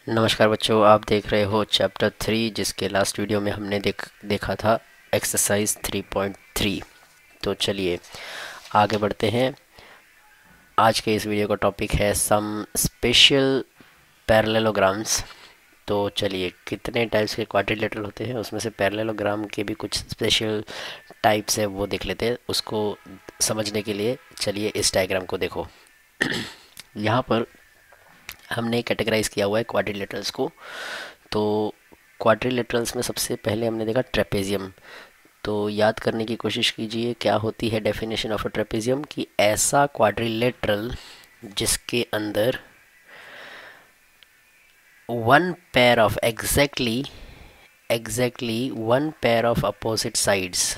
नमस्कार बच्चों, आप देख रहे हो चैप्टर 3, जिसके लास्ट वीडियो में हमने देखा था एक्सरसाइज 3.3। तो चलिए आगे बढ़ते हैं। आज के इस वीडियो का टॉपिक है सम स्पेशल पैरेललोग्राम्स। तो चलिए, कितने टाइप्स के क्वाड्रिलेटरल होते हैं, उसमें से पैरेललोग्राम के भी कुछ स्पेशल टाइप्स है, वो देख लेते हैं। उसको समझने के लिए चलिए इस डायग्राम को देखो। यहाँ पर हमने कैटेगराइज किया हुआ है क्वाड्रिलेटरल्स को। तो क्वाड्रिलेटरल्स में सबसे पहले हमने देखा ट्रेपेजियम। तो याद करने की कोशिश कीजिए, क्या होती है डेफिनेशन ऑफ अ ट्रेपेजियम, कि ऐसा क्वाड्रिलेटरल जिसके अंदर one pair of exactly one pair of opposite sides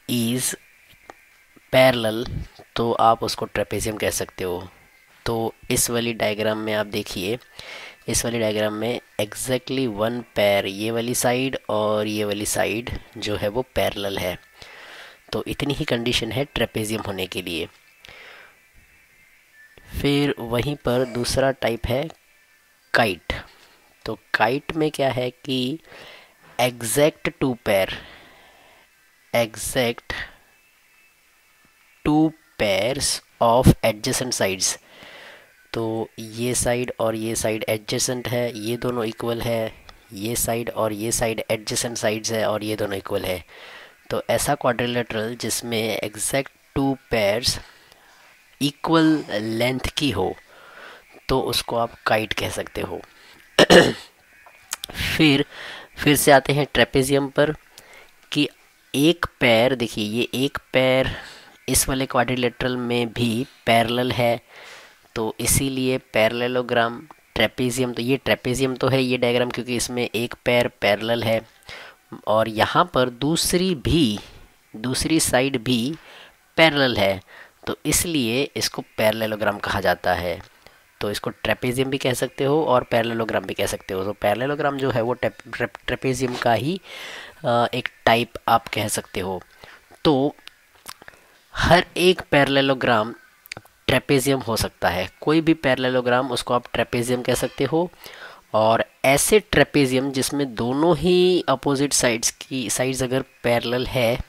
is parallel, तो आप उसको ट्रेपेजियम कह सकते हो। तो इस वाली डायग्राम में आप देखिए, इस वाली डायग्राम में एग्जैक्टली वन पेयर, ये वाली साइड और ये वाली साइड जो है वो पैरेलल है। तो इतनी ही कंडीशन है ट्रेपेजियम होने के लिए। फिर वहीं पर दूसरा टाइप है काइट। तो काइट में क्या है कि exact two pairs of adjacent sides. तो ये साइड और ये साइड एडजेसेंट है, ये दोनों इक्वल है। ये साइड और ये साइड एडजेसेंट साइड्स है और ये दोनों इक्वल है। तो ऐसा क्वाड्रिलेटरल जिसमें exact two pairs equal length की हो, तो उसको आप काइट कह सकते हो। फिर से आते हैं ट्रेपेजियम पर, कि एक पैर, देखिए ये एक पैर इस वाले क्वाड्रिलेटरल में भी पैरेलल है। तो इसीलिए पैरेललोग्राम ट्रेपेजियम, तो ये ट्रेपेजियम तो है ये डायग्राम, क्योंकि इसमें एक पैर पैरेलल है और यहाँ पर दूसरी साइड भी पैरेलल है। तो इसलिए इसको पैरेललोग्राम कहा जाता है। तो इसको ट्रेपेजियम भी कह सकते हो और पैरेललोग्राम भी कह सकते हो। तो पैरेललोग्राम जो है वो ट्रेपेजियम का ही एक टाइप आप कह सकते हो। तो हर एक पैरेललोग्राम ट्रेपेजियम हो सकता है। कोई भी पैरेललोग्राम, उसको आप ट्रेपेजियम कह सकते हो। और ऐसे ट्रेपेजियम जिसमें दोनों ही अपोजिट साइड्स अगर पैरेलल है,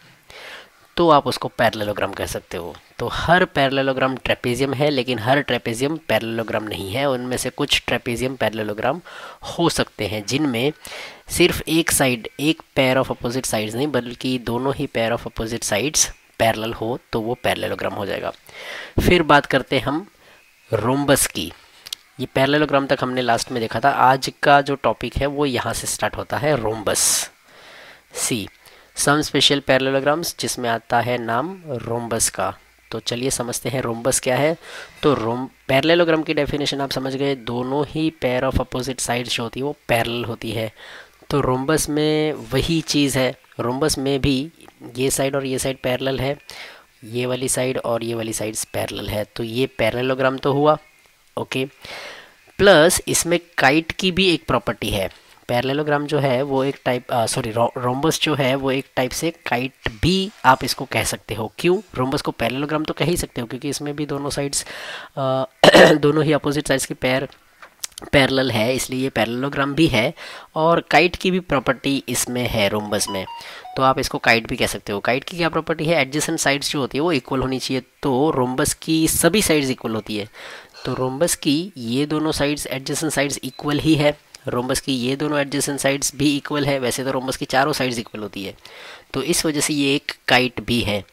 तो आप उसको पैरेललोग्राम कह सकते हो। तो हर पैरेललोग्राम ट्रेपेजियम है, लेकिन हर ट्रेपेजियम पैरेललोग्राम नहीं है। उनमें से कुछ ट्रेपेजियम पैरेललोग्राम हो सकते हैं जिनमें सिर्फ एक पेयर ऑफ अपोजिट साइड्स नहीं, बल्कि दोनों ही pair of opposite sides parallel हो, तो वो पैरेललोग्राम हो जाएगा। फिर बात करते हैं हम रोम्बस की। ये पैरेललोग्राम तक हमने लास्ट में देखा था। आज का जो टॉपिक है वो यहाँ से स्टार्ट होता है, रोम्बस। सी सम स्पेशल पैरेललोग्राम्स, जिसमें आता है नाम रोम्बस का। तो चलिए समझते हैं रोम्बस क्या है। तो पैरेललोग्राम की डेफिनेशन आप समझ गए, दोनों ही पेयर ऑफ अपोजिट साइड्स जो होती है वो पैरेलल होती है। तो रोम्बस में वही चीज़ है। रोम्बस में भी ये साइड और ये साइड पैरेलल है, ये वाली साइड और ये वाली साइड्स पैरेलल है। तो ये पैरेललोग्राम तो हुआ, ओके। प्लस इसमें काइट की भी एक प्रॉपर्टी है। पैरेललोग्राम जो है वो एक टाइप, रोम्बस जो है वो एक टाइप से काइट भी आप इसको कह सकते हो। क्यों? रोम्बस को पैरेललोग्राम तो कह ही सकते हो, क्योंकि इसमें भी दोनों साइड्स दोनों ही अपोजिट साइड्स के पैरेलल है, इसलिए ये पैरेललोग्राम भी है। और काइट की भी प्रॉपर्टी इसमें है रोम्बस में, तो आप इसको काइट भी कह सकते हो। काइट की क्या प्रॉपर्टी है? एडजेसेंट साइड्स जो होती है वो इक्वल होनी चाहिए। तो रोम्बस की सभी साइड्स इक्वल होती है। तो रोम्बस की ये दोनों साइड्स, एडजेसेंट साइड्स इक्वल ही है। रोम्बस की ये दोनों एडजेसेंट साइड्स भी इक्वल है। वैसे तो रोम्बस की चारों साइड्स इक्वल होती है, तो इस वजह से ये एक काइट भी है।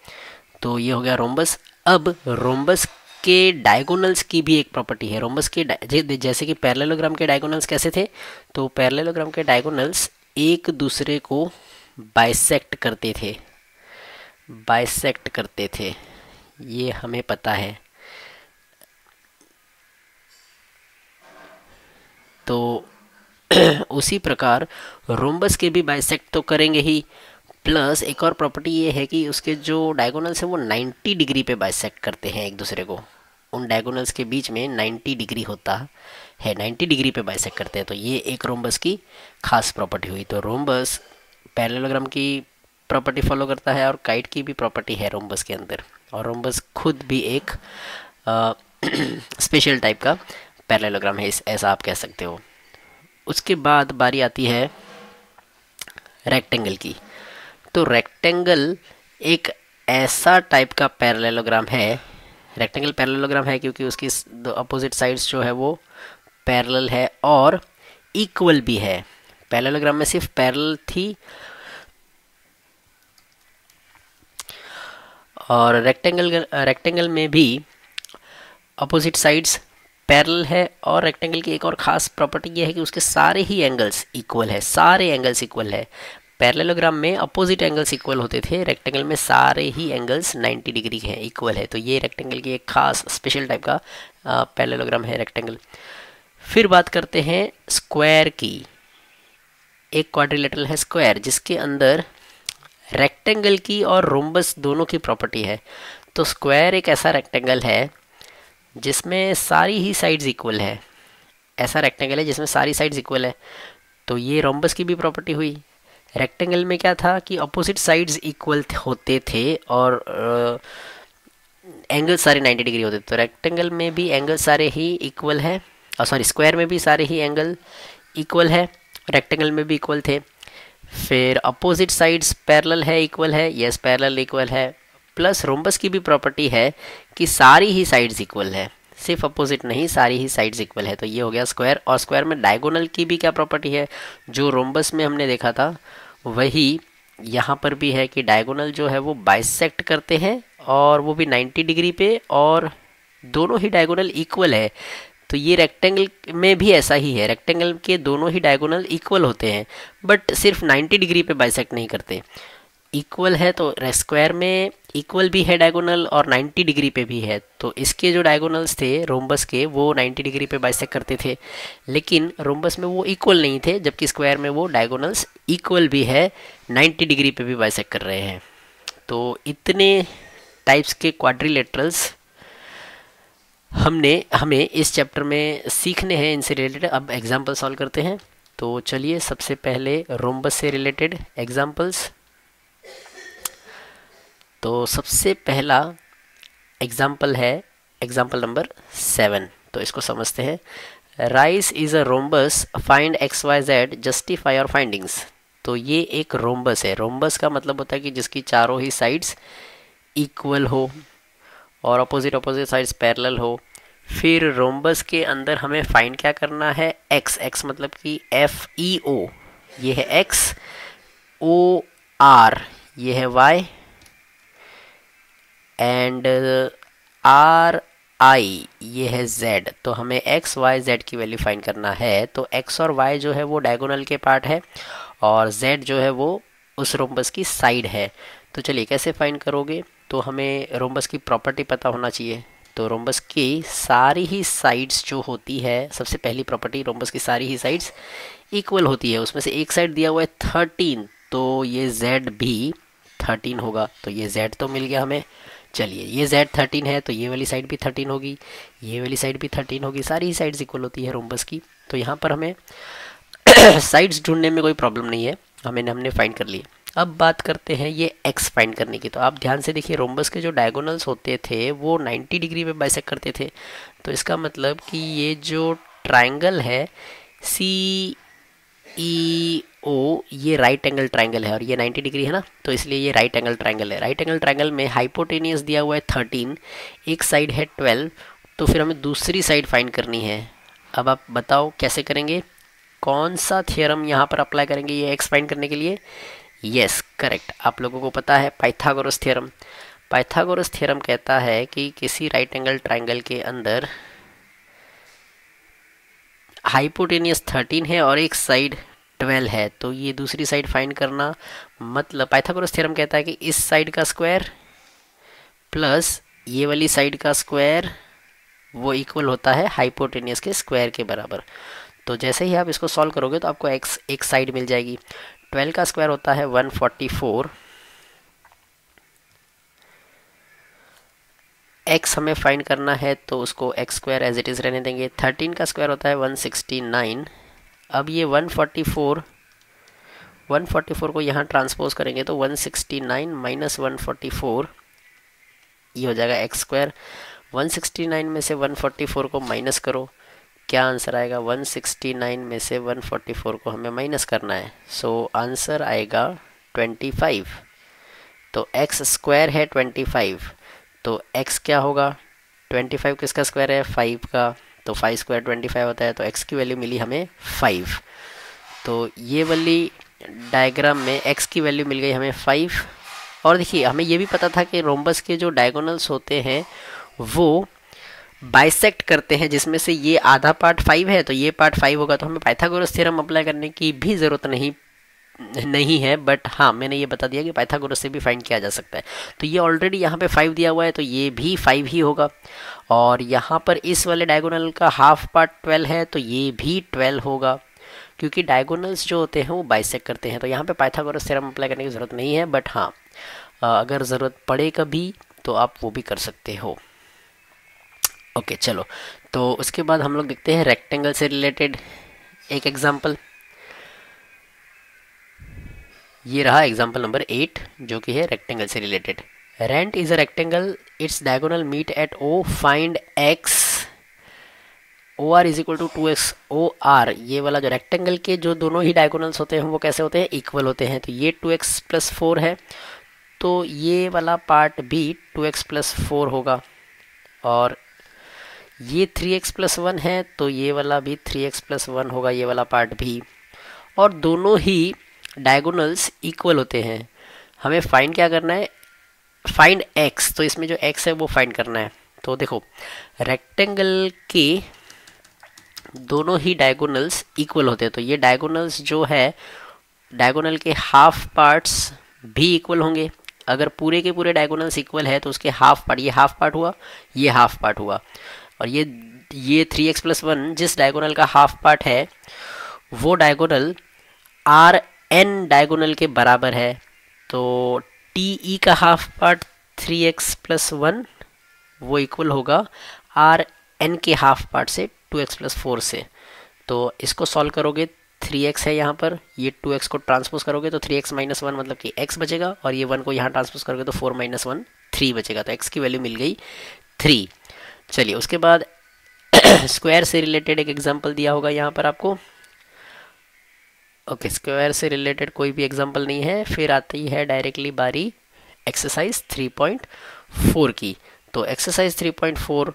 तो ये हो गया रोम्बस। अब रोम्बस के डायगोनल्स की भी एक प्रॉपर्टी है। रोम्बस के जैसे कि पैरेललोग्राम के डायगोनल्स कैसे थे, तो पैरेललोग्राम के डायगोनल्स एक दूसरे को बाइसेक्ट करते थे, ये हमें पता है। तो उसी प्रकार रोम्बस के भी बाइसेक्ट तो करेंगे ही। प्लस एक और प्रॉपर्टी ये है कि उसके जो डायगोनल्स हैं वो 90 डिग्री पे बाइसेक्ट करते हैं एक दूसरे को। उन डायगोनल्स के बीच में 90 डिग्री होता है, 90 डिग्री पे बाइसेक्ट करते हैं। तो ये एक रोम्बस की खास प्रॉपर्टी हुई। तो रोम्बस पैरेललोग्राम की प्रॉपर्टी फॉलो करता है और काइट की भी प्रॉपर्टी है रोम्बस के अंदर। और रोम्बस खुद भी एक स्पेशल टाइप का पैरेललोग्राम है, ऐसा आप कह सकते हो। उसके बाद बारी आती है रेक्टेंगल की। तो रेक्टेंगल एक ऐसा टाइप का पैरेललोग्राम है, रेक्टेंगल पैरेललोग्राम है क्योंकि उसकी अपोजिट साइड्स जो है वो पैरेलल है और इक्वल भी है। पैरेललोग्राम में सिर्फ पैरेलल थी और रेक्टेंगल में भी अपोजिट साइड्स पैरेलल है। और रेक्टेंगल की एक और ख़ास प्रॉपर्टी ये है कि उसके सारे ही एंगल्स इक्वल है, सारे एंगल्स इक्वल है। पैरेललोग्राम में अपोजिट एंगल्स इक्वल होते थे, रेक्टेंगल में सारे ही एंगल्स 90 डिग्री हैं, इक्वल है। तो ये रेक्टेंगल की एक खास स्पेशल टाइप का पैरेललोग्राम है रेक्टेंगल। फिर बात करते हैं स्क्वायर की। एक क्वाड्रिलेटरल है स्क्वायर जिसके अंदर रेक्टेंगल की और रोम्बस दोनों की प्रॉपर्टी है। तो स्क्वायर एक ऐसा रेक्टेंगल है जिसमें सारी ही साइड्स इक्वल है, ऐसा रेक्टेंगल है जिसमें सारी साइड्स इक्वल है। तो ये रोम्बस की भी प्रॉपर्टी हुई। रेक्टेंगल में क्या था कि अपोजिट साइड्स इक्वल होते थे और एंगल सारे 90 डिग्री होते थे। तो रेक्टेंगल में भी एंगल सारे ही इक्वल है, और सॉरी स्क्वायर में भी सारे ही एंगल इक्वल है, रेक्टेंगल में भी इक्वल थे। फिर अपोजिट साइड्स पैरेलल है, इक्वल है, यस पैरेलल इक्वल है। प्लस रोम्बस की भी प्रॉपर्टी है कि सारी ही साइड्स इक्वल है, सिर्फ अपोजिट नहीं, सारी ही साइड्स इक्वल है। तो ये हो गया स्क्वायर। और स्क्वायर में डायगोनल की भी क्या प्रॉपर्टी है, जो रोम्बस में हमने देखा था वही यहाँ पर भी है कि डायगोनल जो है वो बाइसेक्ट करते हैं और वो भी 90 डिग्री पे, और दोनों ही डायगोनल इक्वल है। तो ये रेक्टेंगल में भी ऐसा ही है, रेक्टेंगल के दोनों ही डायगोनल इक्वल होते हैं बट सिर्फ 90 डिग्री पे बाइसेक्ट नहीं करते। इक्वल है तो स्क्वायर में इक्वल भी है डायगोनल और 90 डिग्री पे भी है। तो इसके जो डायगोनल्स थे रोम्बस के वो 90 डिग्री पे बाइसेक्ट करते थे, लेकिन रोम्बस में वो इक्वल नहीं थे, जबकि स्क्वायर में वो डायगोनल्स इक्वल भी है, 90 डिग्री पे भी बाइसेक्ट कर रहे हैं। तो इतने टाइप्स के क्वाड्रिलेटरल्स हमें इस चैप्टर में सीखने हैं, इनसे रिलेटेड। अब एग्जाम्पल सॉल्व करते हैं। तो चलिए सबसे पहले रोम्बस से रिलेटेड एग्जाम्पल्स। तो सबसे पहला एग्जाम्पल है एग्जाम्पल नंबर 7। तो इसको समझते हैं। Rice is a rhombus, find x y z, justify और फाइंडिंग्स। तो ये एक रोम्बस है। रोम्बस का मतलब होता है कि जिसकी चारों ही साइड्स इक्वल हो और अपोजिट साइड्स पैरेलल हो। फिर रोम्बस के अंदर हमें फाइंड क्या करना है, एक्स। एक्स मतलब कि FEO, ये है एक्स, OR ये है वाई, एंड RI ये है जेड। तो हमें एक्स वाई जेड की वैल्यू फाइंड करना है। तो एक्स और वाई जो है वो डायगोनल के पार्ट है और जेड जो है वो उस रोम्बस की साइड है। तो चलिए कैसे फाइंड करोगे, तो हमें रोम्बस की प्रॉपर्टी पता होना चाहिए। तो रोम्बस की सारी ही साइड्स जो होती है, सबसे पहली प्रॉपर्टी, रोम्बस की सारी ही साइड्स इक्वल होती है। उसमें से एक साइड दिया हुआ है 13, तो ये जेड भी 13 होगा। तो ये जेड तो मिल गया हमें। चलिए ये जेड 13 है तो ये वाली साइड भी 13 होगी, ये वाली साइड भी 13 होगी, सारी ही साइड्स इक्वल होती है रोम्बस की। तो यहाँ पर हमें साइड्स ढूंढने में कोई प्रॉब्लम नहीं है, हमने फाइंड कर लिए। अब बात करते हैं ये एक्स फाइंड करने की। तो आप ध्यान से देखिए, रोम्बस के जो डायगोनल्स होते थे वो 90 डिग्री पे बाइसेक्ट करते थे। तो इसका मतलब कि ये जो ट्राइंगल है CEO, ये राइट एंगल ट्राइंगल है और ये 90 डिग्री है ना, तो इसलिए ये राइट एंगल ट्राइंगल है। राइट एंगल ट्राइंगल में हाइपोटेनियस दिया हुआ है 13, एक साइड है 12, तो फिर हमें दूसरी साइड फाइंड करनी है। अब आप बताओ कैसे करेंगे, कौन सा थ्योरम यहाँ पर अप्लाई करेंगे ये एक्स फाइंड करने के लिए। यस करेक्ट, आप लोगों को पता है पाइथागोरस थ्योरम। पाइथागोरस थ्योरम कहता है कि किसी राइट एंगल ट्राइंगल के अंदर हाइपोटेनियस 13 है और एक साइड 12 है, तो ये दूसरी साइड फाइंड करना, मतलब पाइथागोरस थ्योरम कहता है कि इस साइड का स्क्वायर प्लस ये वाली साइड का स्क्वायर वो इक्वल होता है हाइपोटेनियस के स्क्वायर के बराबर। तो जैसे ही आप इसको सॉल्व करोगे तो आपको एक्स एक साइड मिल जाएगी। 12 का स्क्वायर होता है 144, एक्स हमें फाइंड करना है तो उसको x square as it is रहने देंगे। 13 का स्क्वायर होता है 169। अब ये 144 को यहाँ ट्रांसपोज करेंगे तो 169 माइनस 144 ये हो जाएगा एक्स स्क्वायर। 169 में से 144 को माइनस करो, क्या आंसर आएगा? 169 में से 144 को हमें माइनस करना है, सो आंसर आएगा 25। तो एक्स स्क्वायर है 25, तो एक्स क्या होगा? 25 किसका स्क्वायर है? 5 का, तो 5 स्क्वायर 25 होता है, तो एक्स की वैल्यू मिली हमें 5। तो ये वाली डायग्राम में एक्स की वैल्यू मिल गई हमें 5। और देखिए हमें ये भी पता था कि रोम्बस के जो डायगोनल्स होते हैं वो बाइसेक्ट करते हैं, जिसमें से ये आधा पार्ट 5 है तो ये पार्ट 5 होगा, तो हमें पाइथागोरस थ्योरम अप्लाई करने की भी ज़रूरत नहीं है। बट हाँ, मैंने ये बता दिया कि पाइथागोरस से भी फाइंड किया जा सकता है। तो ये ऑलरेडी यहाँ पे 5 दिया हुआ है, तो ये भी 5 ही होगा। और यहाँ पर इस वाले डायगोनल का हाफ पार्ट 12 है, तो ये भी 12 होगा, क्योंकि डायगोनल्स जो होते हैं वो बाइसेक्ट करते हैं। तो यहाँ पे पाइथागोरस थ्योरम अप्लाई करने की ज़रूरत नहीं है, बट हाँ अगर ज़रूरत पड़े कभी तो आप वो भी कर सकते हो। ओके चलो, तो उसके बाद हम लोग देखते हैं रेक्टेंगल से रिलेटेड एक एग्जाम्पल। ये रहा एग्जाम्पल नंबर 8, जो कि है रेक्टेंगल से related. Rent is a rectangle, its diagonal meet at O, find x, O R is equal to 2x। O R, ये वाला जो रेक्टेंगल के जो दोनों ही डायगोनल्स होते हैं वो कैसे होते हैं? इक्वल होते हैं। तो ये 2x प्लस 4 है, तो ये वाला पार्ट भी 2x प्लस 4 होगा। और ये 3x प्लस 1 है, तो ये वाला भी 3x प्लस 1 होगा, ये वाला पार्ट भी। और दोनों ही डायगोनल्स इक्वल होते हैं। हमें फाइंड क्या करना है? फाइंड x, तो इसमें जो x है वो फाइंड करना है। तो देखो रेक्टेंगल के दोनों ही डायगोनल्स इक्वल होते हैं, तो ये डायगोनल्स जो है डायगोनल के हाफ पार्ट्स भी इक्वल होंगे। अगर पूरे के पूरे डायगोनल्स इक्वल है तो उसके हाफ पार्ट, ये हाफ पार्ट हुआ, ये हाफ पार्ट हुआ। और ये 3x प्लस 1 जिस डायगोनल का हाफ पार्ट है वो डायगोनल आर एन डायगोनल के बराबर है। तो टी ई का हाफ पार्ट 3x प्लस 1 वो इक्वल होगा आर एन के हाफ पार्ट से 2x प्लस 4 से। तो इसको सॉल्व करोगे, 3x है यहाँ पर, ये 2x को ट्रांसपोज करोगे तो 3x माइनस 1 मतलब कि x बचेगा, और ये 1 को यहाँ ट्रांसपोज करोगे तो 4 माइनस 1 3 बचेगा। तो x की वैल्यू मिल गई 3। चलिए उसके बाद स्क्वायर से रिलेटेड एक एग्जांपल दिया होगा यहाँ पर आपको। ओके, स्क्वायर से रिलेटेड कोई भी एग्जांपल नहीं है, फिर आती है डायरेक्टली बारी एक्सरसाइज 3.4 की। तो एक्सरसाइज 3.4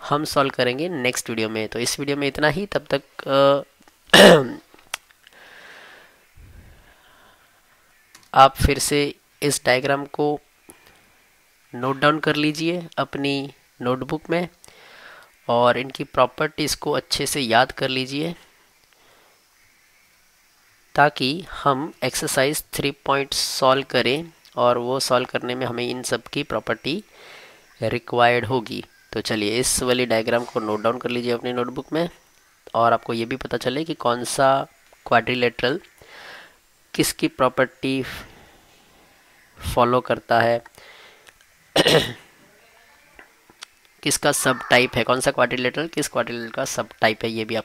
हम सॉल्व करेंगे नेक्स्ट वीडियो में। तो इस वीडियो में इतना ही, तब तक आप फिर से इस डायग्राम को नोट डाउन कर लीजिए अपनी नोटबुक में, और इनकी प्रॉपर्टीज़ को अच्छे से याद कर लीजिए, ताकि हम एक्सरसाइज 3 सॉल्व करें, और वो सॉल्व करने में हमें इन सब की प्रॉपर्टी रिक्वायर्ड होगी। तो चलिए इस वाली डायग्राम को नोट डाउन कर लीजिए अपनी नोटबुक में, और आपको ये भी पता चले कि कौन सा क्वाड्रिलेटरल किसकी प्रॉपर्टी फॉलो करता है, किसका सब टाइप है, कौन सा क्वाड्रिलेटरल किस क्वाड्रिलेटरल का सब टाइप है, ये भी आप